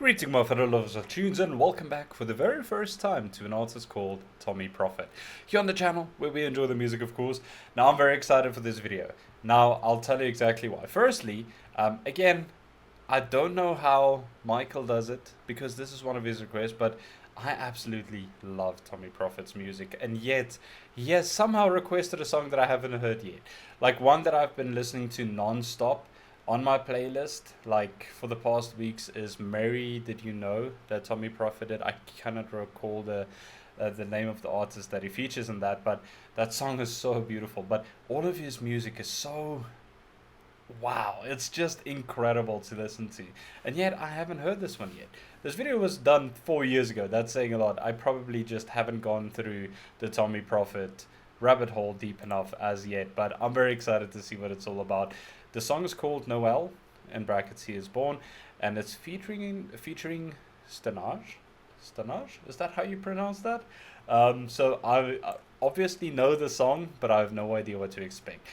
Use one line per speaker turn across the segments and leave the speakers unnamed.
Greeting my fellow lovers of tunes and welcome back for the very first time to an artist called Tommee Profitt. Here on the channel where we enjoy the music, of course. Now I'm very excited for this video. Now I'll tell you exactly why. Firstly, again, I don't know how Michael does it because this is one of his requests, but I absolutely love Tommee Profitt's music, and yet he has somehow requested a song that I haven't heard yet. Like one that I've been listening to non-stop on my playlist, like for the past weeks, is Mary Did You Know, that Tommee Profitt did. I cannot recall the name of the artist that he features in that, but that song is so beautiful. But all of his music is so wow, it's just incredible to listen to, and yet I haven't heard this one yet. This video was done 4 years ago. That's saying a lot. I probably just haven't gone through the Tommee Profitt rabbit hole deep enough as yet, but I'm very excited to see what it's all about. The song is called Noel, in brackets He Is Born, and it's featuring Stanaj. Stanaj? Is that how you pronounce that? So I obviously know the song, but I have no idea what to expect.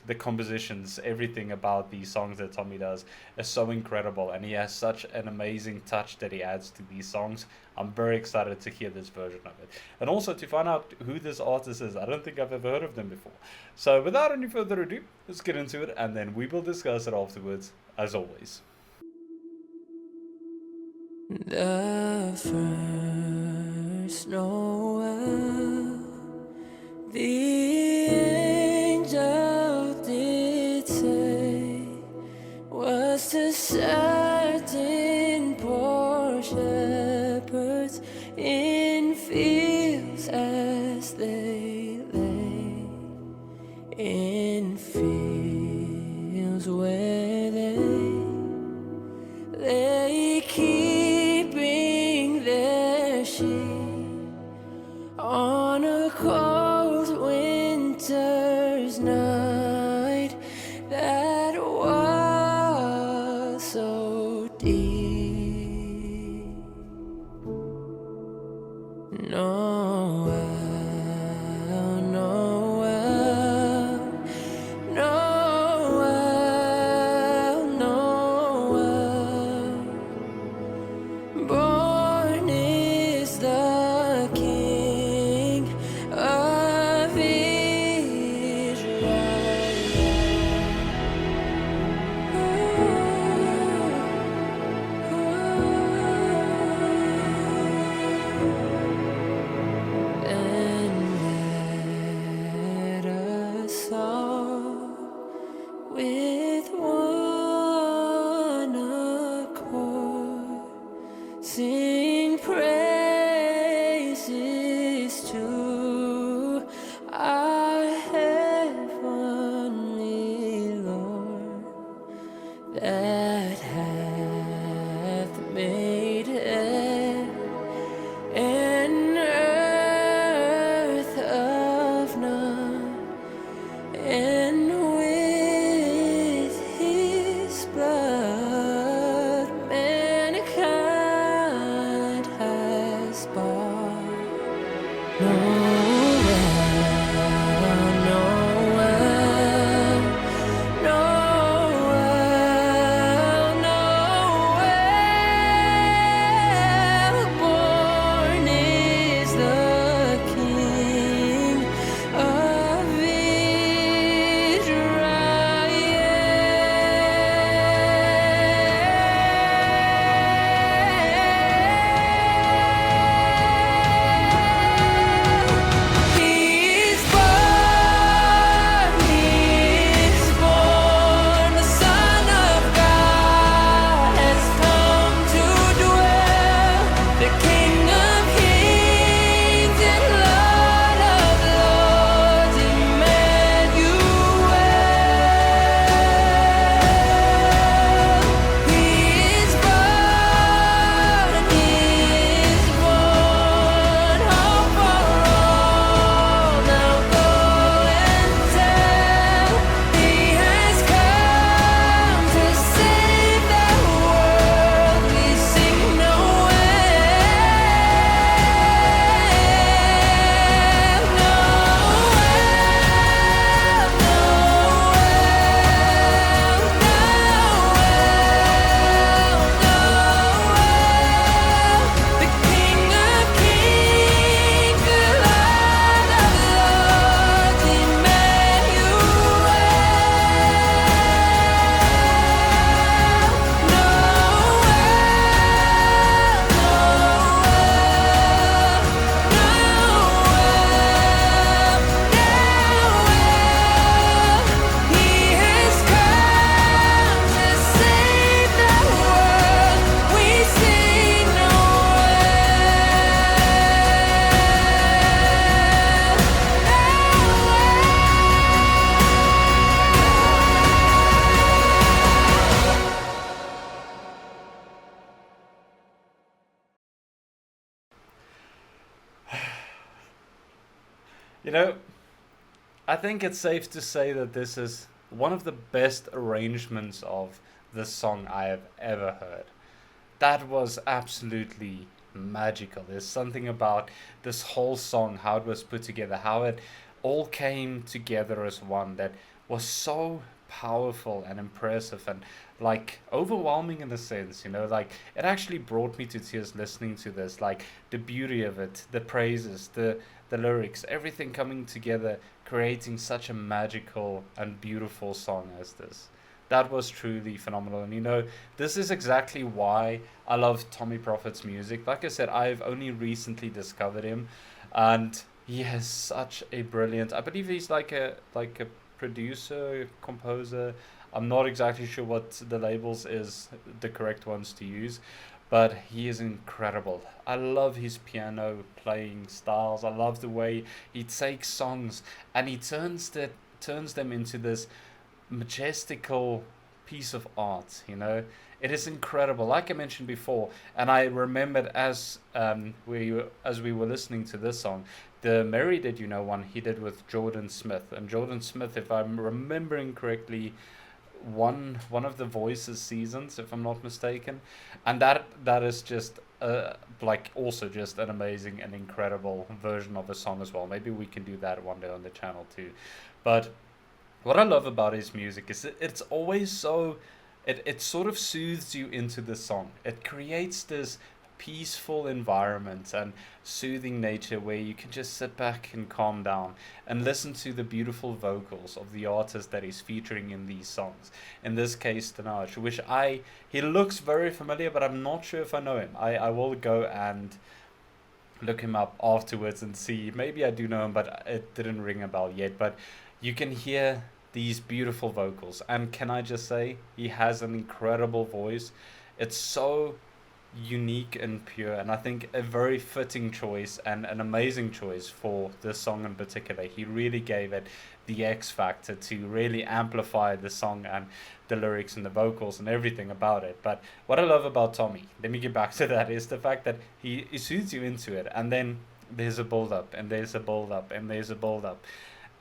The compositions, everything about these songs that Tommee does is so incredible, and he has such an amazing touch that he adds to these songs. I'm very excited to hear this version of it, and also to find out who this artist is. I don't think I've ever heard of them before. So without any further ado, let's get into it, and then we will discuss it afterwards, as always.
The first Noel, the angel did say, was to certain poor shepherds in fields as they lay, in fields where they lay keeping their sheep on a cold winter's night that was so deep. Noel, Noel, Noel, Noel, born is the King of Israel. And let us all with one accord sing praises to our heavenly Lord, that hath made heaven and earth of none, and with his blood mankind has bought. Noel, Noel, Noel,
You know, I think it's safe to say that this is one of the best arrangements of this song I have ever heard. That was absolutely magical. There's something about this whole song, how it was put together, how it all came together as one that was so powerful and impressive and like overwhelming in a sense, like it actually brought me to tears listening to this, like the beauty of it, the praises, the lyrics, everything coming together, creating such a magical and beautiful song as this. That was truly phenomenal. And this is exactly why I love Tommee Profitt's music. Like I said, I've only recently discovered him, and he has such a brilliant. I believe he's like a producer, composer. I'm not exactly sure what the labels is the correct ones to use, but he is incredible. I love his piano playing styles. I love the way he takes songs and he turns them into this majestical piece of art. It is incredible, like I mentioned before. And I remembered as we were listening to this song, the Mary Did You Know one he did with Jordan Smith. And Jordan Smith, if I'm remembering correctly, one of the Voices seasons, if I'm not mistaken. And that is just like also just an amazing and incredible version of a song as well. Maybe we can do that one day on the channel too. But what I love about his music is it's always so, it sort of soothes you into the song. It creates this peaceful environment and soothing nature where you can just sit back and calm down and listen to the beautiful vocals of the artist that he's featuring in these songs. In this case, Stanaj, he looks very familiar, but I'm not sure if I know him. I will go and look him up afterwards and see. Maybe I do know him, but it didn't ring a bell yet. But you can hear these beautiful vocals, and can I just say, he has an incredible voice. It's so unique and pure, and I think a very fitting choice and an amazing choice for this song in particular. He really gave it the X factor to really amplify the song and the lyrics and the vocals and everything about it. But what I love about Tommee, let me get back to that, is the fact that he soothes you into it, and then there's a build up and there's a build up and there's a build up,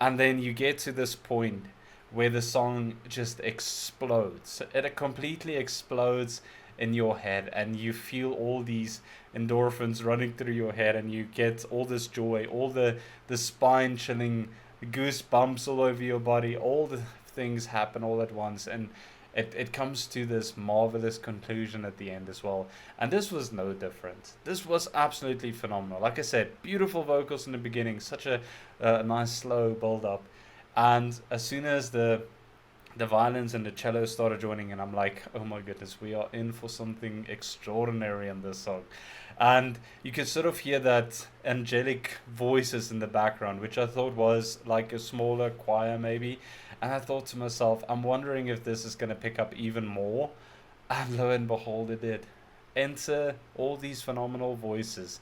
and then you get to this point where the song just explodes. It completely explodes in your head, and you feel all these endorphins running through your head, and you get all this joy, all the spine chilling goosebumps all over your body. All the things happen all at once, and it comes to this marvelous conclusion at the end as well. And this was no different. This was absolutely phenomenal. Like I said, beautiful vocals in the beginning, such a nice slow build up, and as soon as the violins and the cello started joining, and I'm like, oh my goodness, we are in for something extraordinary in this song. And you can sort of hear that angelic voices in the background, which I thought was like a smaller choir maybe. And I thought to myself, I'm wondering if this is going to pick up even more. And lo and behold, it did. Enter all these phenomenal voices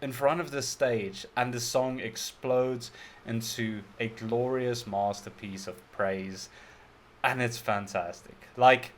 in front of the stage, and the song explodes into a glorious masterpiece of praise. And it's fantastic. Like,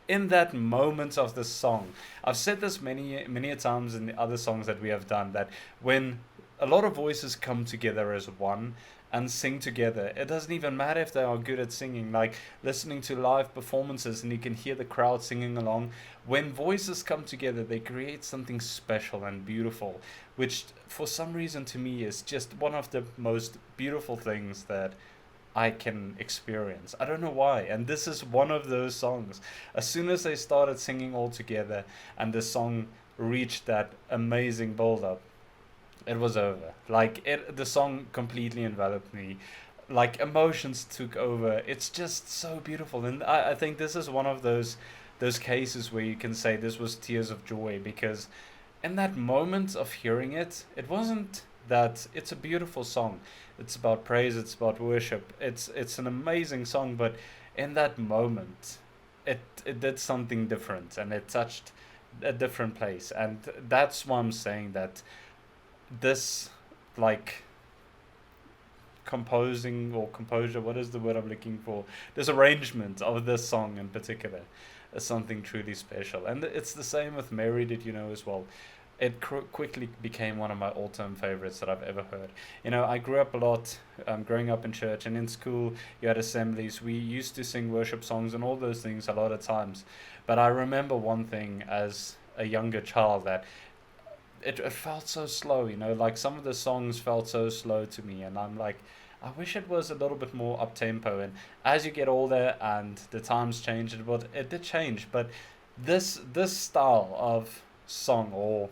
in that moment of the song, I've said this many a times in the other songs that we have done, that when a lot of voices come together as one and sing together, it doesn't even matter if they are good at singing. Like listening to live performances and you can hear the crowd singing along, when voices come together, they create something special and beautiful, which for some reason to me is just one of the most beautiful things that I can experience. I don't know why. And this is one of those songs. As soon as they started singing all together and the song reached that amazing build up, it was over. Like the song completely enveloped me. Like emotions took over. It's just so beautiful. And I think this is one of those cases where you can say this was tears of joy, because in that moment of hearing it, it wasn't that it's a beautiful song. It's about praise, it's about worship. It's an amazing song, but in that moment it did something different, and it touched a different place. And that's why I'm saying that this, like, composure, what is the word I'm looking for, this arrangement of this song in particular is something truly special. And it's the same with Mary Did You Know as well. it quickly became one of my all-time favorites that I've ever heard. You know, I grew up a lot, growing up in church and in school. You had assemblies. We used to sing worship songs and all those things a lot of times. But I remember one thing as a younger child, that it felt so slow. You know, like some of the songs felt so slow to me, and I'm like, I wish it was a little bit more up tempo. And as you get older and the times change, it did change. But this style of song or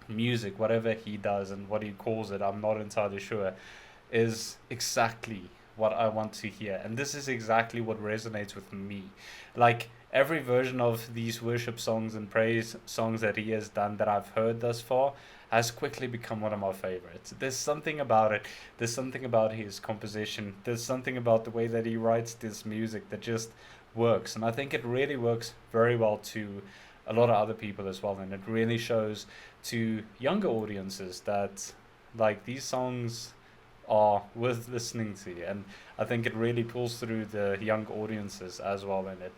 music, whatever he does and what he calls it, I'm not entirely sure, is exactly what I want to hear. And this is exactly what resonates with me. Like every version of these worship songs and praise songs that he has done that I've heard thus far has quickly become one of my favorites. There's something about it. There's something about his composition. There's something about the way that he writes this music that just works. And I think it really works very well to a lot of other people as well. And it really shows to younger audiences that like these songs are worth listening to. And I think it really pulls through the young audiences as well in it.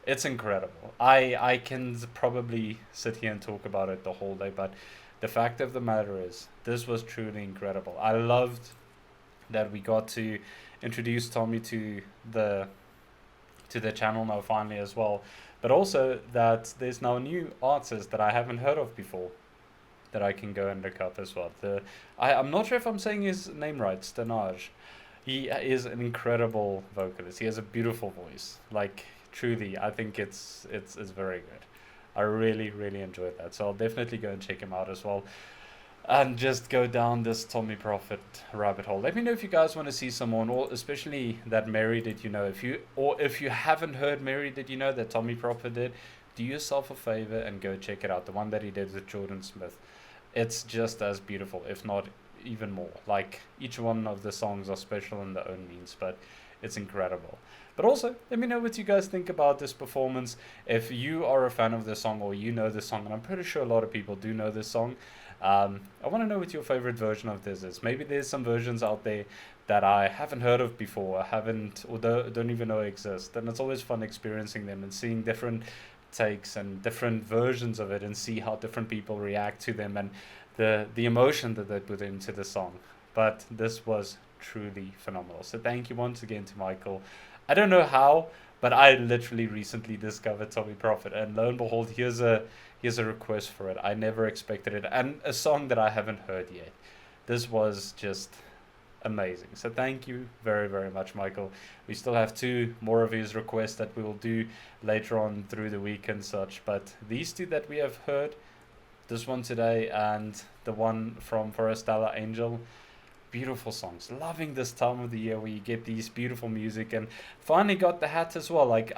It's incredible. I can probably sit here and talk about it the whole day, but the fact of the matter is, this was truly incredible. I loved that we got to introduce Tommee the to the channel now finally as well, but also that there's now a new artist that I haven't heard of before that I can go and look up as well. I'm not sure if I'm saying his name right, Stanaj. He is an incredible vocalist. He has a beautiful voice. Like truly, I think it's very good. I really, really enjoyed that. So I'll definitely go and check him out as well. And just go down this Tommee Profitt rabbit hole. Let me know if you guys want to see some more, or especially that Mary Did You Know. If you haven't heard Mary Did You Know that Tommee Profitt did, do yourself a favor and go check it out. The one that he did with Jordan Smith. It's just as beautiful, if not even more. Like each one of the songs are special in their own means, but it's incredible. But also, let me know what you guys think about this performance. If you are a fan of this song or you know this song, and I'm pretty sure a lot of people do know this song, I want to know what your favorite version of this is. Maybe there's some versions out there that I haven't heard of before, don't even know exist. And it's always fun experiencing them and seeing different takes and different versions of it and see how different people react to them and the emotion that they put into the song. But this was truly phenomenal. So thank you once again to Michael. I don't know how, but I literally recently discovered Tommee Profitt, and lo and behold, here's a request for it. I never expected it, and a song that I haven't heard yet. This was just amazing. So thank you very, very much, Michael. We still have 2 more of his requests that we will do later on through the week and such, but these 2 that we have heard, this one today and the one from Forestella Angel, beautiful songs. Loving this time of the year where you get these beautiful music, and finally got the hat as well. Like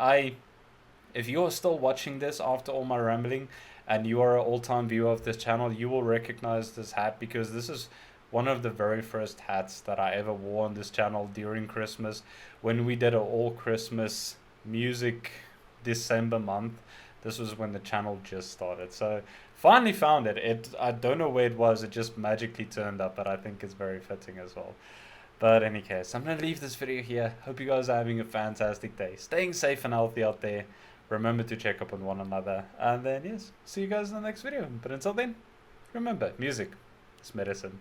if you're still watching this after all my rambling and you are an all-time viewer of this channel, you will recognize this hat, because this is one of the very first hats that I ever wore on this channel during Christmas, when we did an all Christmas music December month. This was when the channel just started. So finally found it. I don't know where it was. It just magically turned up, but I think it's very fitting as well. But in any case, I'm going to leave this video here. Hope you guys are having a fantastic day. Staying safe and healthy out there. Remember to check up on one another. And then, yes, see you guys in the next video. But until then, remember, music is medicine.